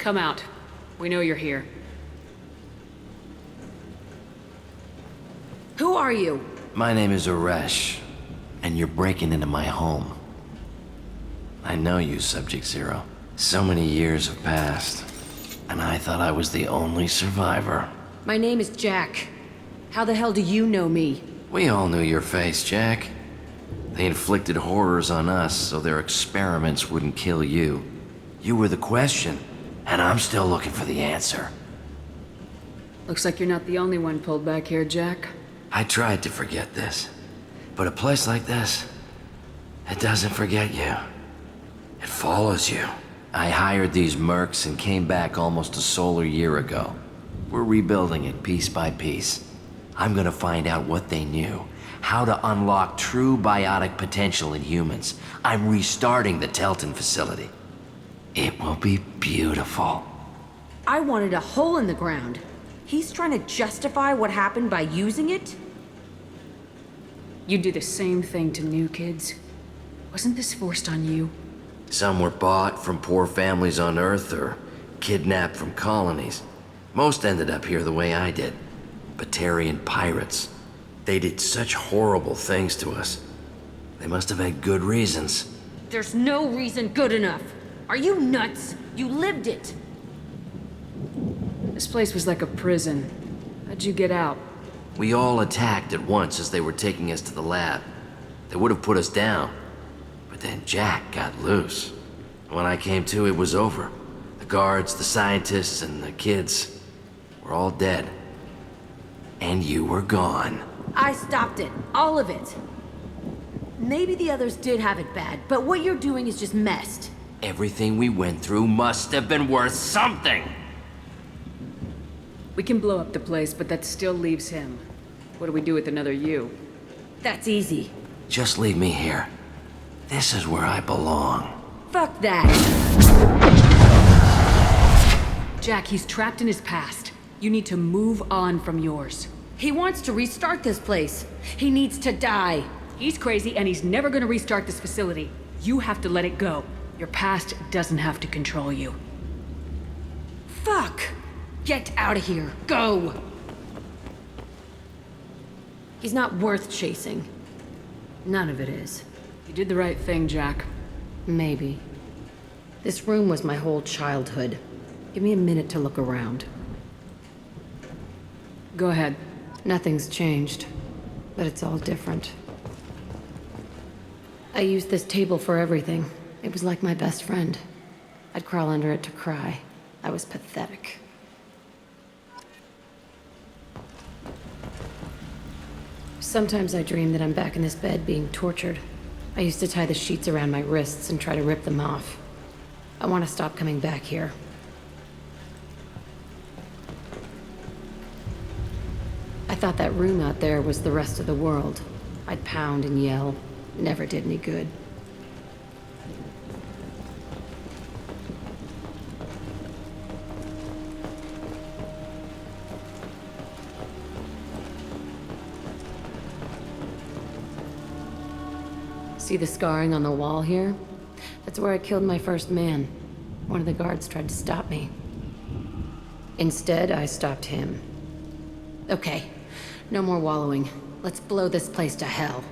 Come out. We know you're here. Who are you? My name is Aresh, and you're breaking into my home. I know you, Subject Zero. So many years have passed, and I thought I was the only survivor. My name is Jack. How the hell do you know me? We all knew your face, Jack. They inflicted horrors on us so their experiments wouldn't kill you. You were the question, and I'm still looking for the answer. Looks like you're not the only one pulled back here, Jack. I tried to forget this, but a place like this, it doesn't forget you. It follows you. I hired these mercs and came back almost a solar year ago. We're rebuilding it piece by piece. I'm gonna find out what they knew, how to unlock true biotic potential in humans. I'm restarting the Telton facility. It will be beautiful. I wanted a hole in the ground. He's trying to justify what happened by using it? You do the same thing to new kids. Wasn't this forced on you? Some were bought from poor families on Earth or kidnapped from colonies. Most ended up here the way I did. Batarian pirates. They did such horrible things to us. They must have had good reasons. There's no reason good enough. Are you nuts? You lived it. This place was like a prison. How'd you get out? We all attacked at once as they were taking us to the lab. They would have put us down. But then Jack got loose. When I came to, it was over. The guards, the scientists, and the kids were all dead. And you were gone. I stopped it. All of it. Maybe the others did have it bad, but what you're doing is just messed. Everything we went through must have been worth something! We can blow up the place, but that still leaves him. What do we do with another you? That's easy. Just leave me here. This is where I belong. Fuck that. Jack, he's trapped in his past. You need to move on from yours. He wants to restart this place. He needs to die. He's crazy and he's never gonna restart this facility. You have to let it go. Your past doesn't have to control you. Fuck! Get out of here. Go! He's not worth chasing. None of it is. You did the right thing, Jack. Maybe. This room was my whole childhood. Give me a minute to look around. Go ahead. Nothing's changed, but it's all different. I used this table for everything. It was like my best friend. I'd crawl under it to cry. I was pathetic. Sometimes I dream that I'm back in this bed being tortured. I used to tie the sheets around my wrists and try to rip them off. I want to stop coming back here. I thought that room out there was the rest of the world. I'd pound and yell. Never did any good. See the scarring on the wall here? That's where I killed my first man. One of the guards tried to stop me. Instead, I stopped him. Okay, no more wallowing. Let's blow this place to hell.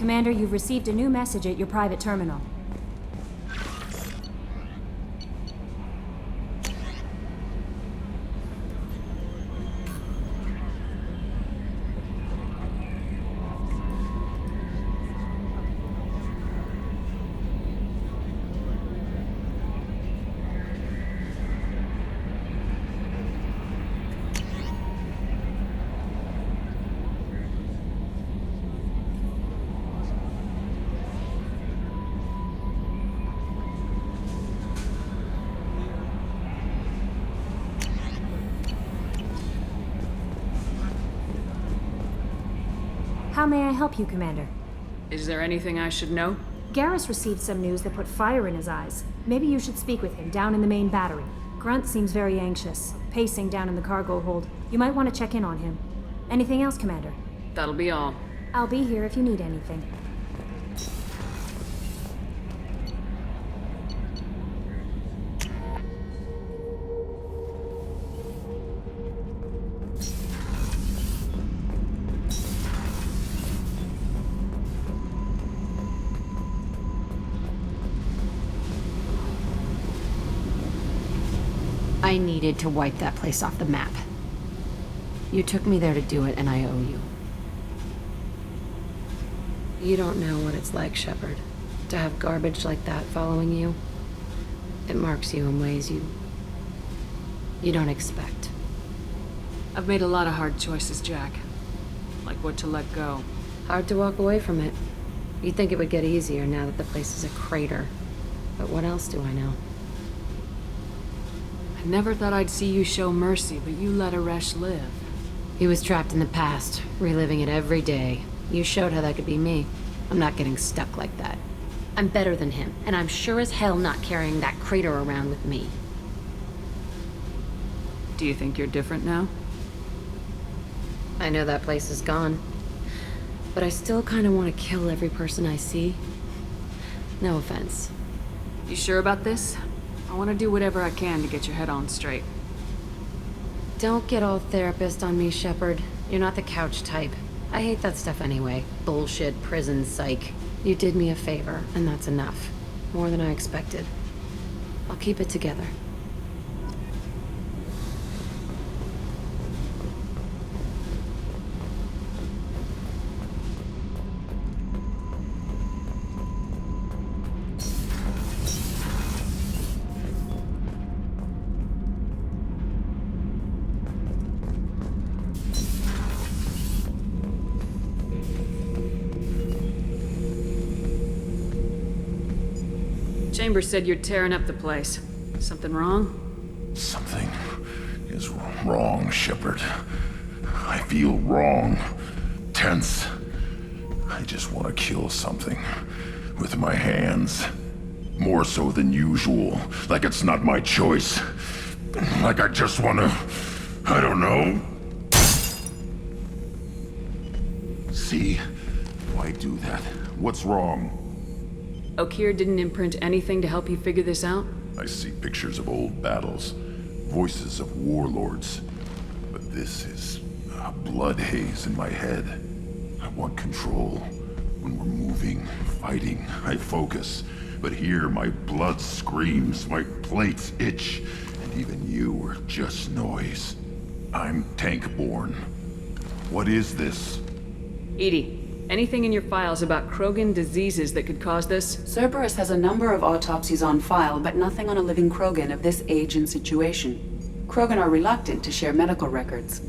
Commander, you've received a new message at your private terminal. How may I help you, Commander? Is there anything I should know? Garrus received some news that put fire in his eyes. Maybe you should speak with him down in the main battery. Grunt seems very anxious, pacing down in the cargo hold. You might want to check in on him. Anything else, Commander? That'll be all. I'll be here if you need anything. I needed to wipe that place off the map. You took me there to do it, and I owe you. You don't know what it's like, Shepard, to have garbage like that following you. It marks you in ways you don't expect. I've made a lot of hard choices, Jack. Like what to let go. Hard to walk away from it. You'd think it would get easier now that the place is a crater. But what else do I know? I never thought I'd see you show mercy, but you let Aresh live. He was trapped in the past, reliving it every day. You showed how that could be me. I'm not getting stuck like that. I'm better than him, and I'm sure as hell not carrying that crater around with me. Do you think you're different now? I know that place is gone. But I still kind of want to kill every person I see. No offense. You sure about this? I want to do whatever I can to get your head on straight. Don't get all therapist on me, Shepard. You're not the couch type. I hate that stuff anyway. Bullshit, prison, psych. You did me a favor, and that's enough. More than I expected. I'll keep it together. Chambers said you're tearing up the place. Something wrong? Something is wrong, Shepard. I feel wrong. Tense. I just want to kill something. With my hands. More so than usual. Like it's not my choice. Like I just want to... I don't know. See? Why do that? What's wrong? Okeer didn't imprint anything to help you figure this out? I see pictures of old battles, voices of warlords. But this is a blood haze in my head. I want control. When we're moving, fighting, I focus. But here my blood screams, my plates itch, and even you are just noise. I'm tank-born. What is this? Edie, anything in your files about Krogan diseases that could cause this? Cerberus has a number of autopsies on file, but nothing on a living Krogan of this age and situation. Krogan are reluctant to share medical records.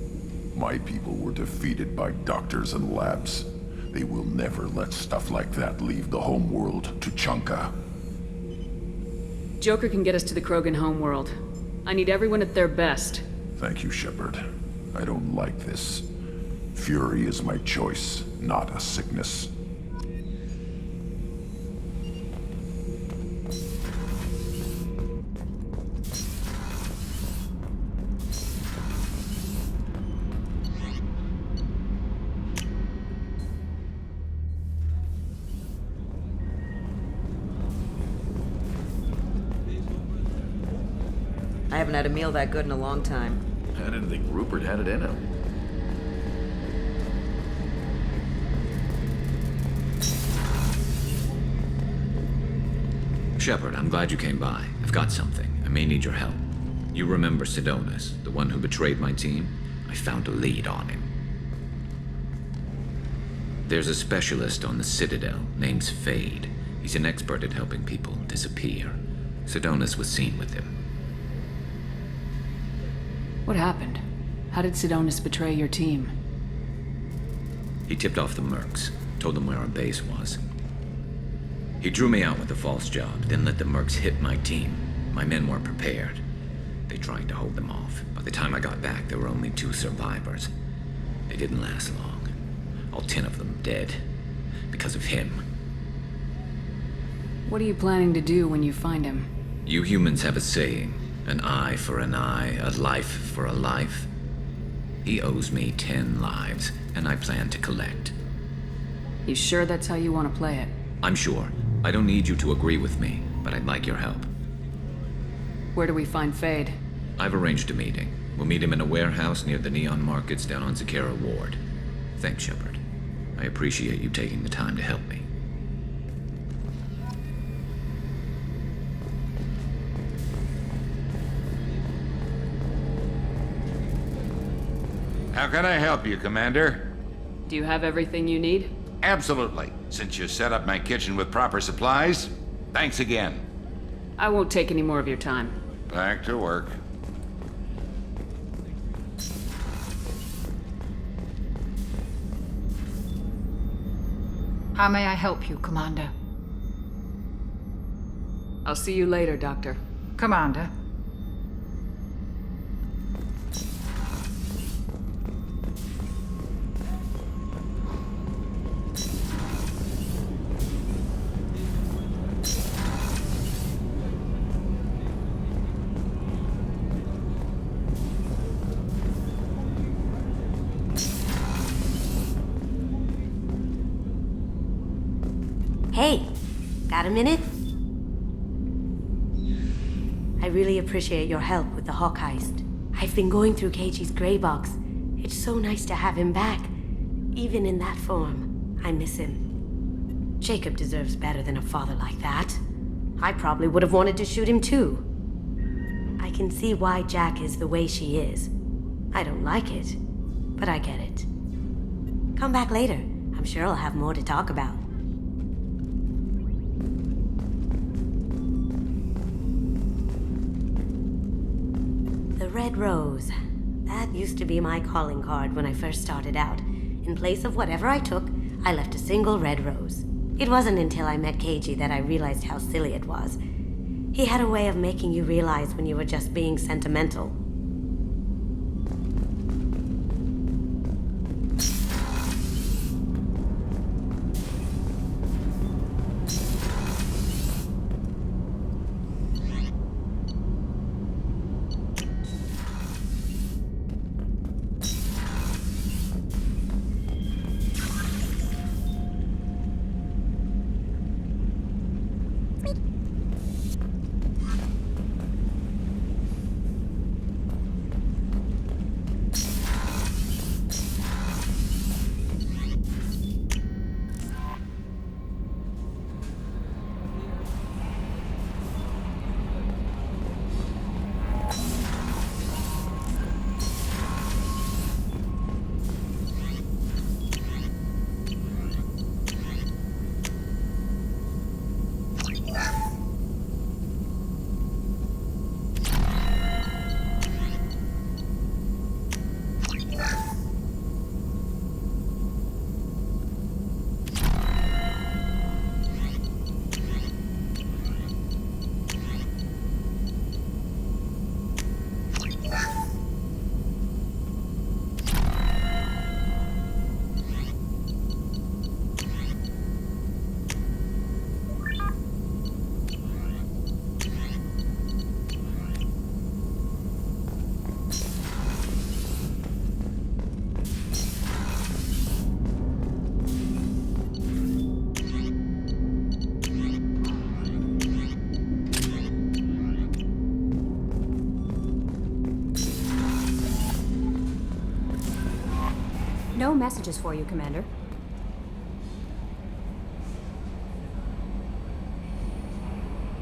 My people were defeated by doctors and labs. They will never let stuff like that leave the homeworld to Chunka. Joker can get us to the Krogan homeworld. I need everyone at their best. Thank you, Shepard. I don't like this. Fury is my choice, not a sickness. I haven't had a meal that good in a long time. I didn't think Rupert had it in him. Shepard, I'm glad you came by. I've got something. I may need your help. You remember Sidonus, the one who betrayed my team? I found a lead on him. There's a specialist on the Citadel named Fade. He's an expert at helping people disappear. Sidonus was seen with him. What happened? How did Sidonus betray your team? He tipped off the mercs, told them where our base was. He drew me out with a false job, then let the mercs hit my team. My men weren't prepared. They tried to hold them off. By the time I got back, there were only 2 survivors. They didn't last long. All 10 of them dead. Because of him. What are you planning to do when you find him? You humans have a saying. An eye for an eye, a life for a life. He owes me 10 lives, and I plan to collect. You sure that's how you want to play it? I'm sure. I don't need you to agree with me, but I'd like your help. Where do we find Fade? I've arranged a meeting. We'll meet him in a warehouse near the Neon Markets down on Zakera Ward. Thanks, Shepard. I appreciate you taking the time to help me. How can I help you, Commander? Do you have everything you need? Absolutely. Since you set up my kitchen with proper supplies, thanks again. I won't take any more of your time. Back to work. How may I help you, Commander? I'll see you later, Doctor. Commander. Hey, got a minute? I really appreciate your help with the Hawk heist. I've been going through Keiichi's gray box. It's so nice to have him back. Even in that form, I miss him. Jacob deserves better than a father like that. I probably would have wanted to shoot him too. I can see why Jack is the way she is. I don't like it, but I get it. Come back later. I'm sure I'll have more to talk about. The Red Rose. That used to be my calling card when I first started out. In place of whatever I took, I left a single red rose. It wasn't until I met Keiichi that I realized how silly it was. He had a way of making you realize when you were just being sentimental. No messages for you, Commander.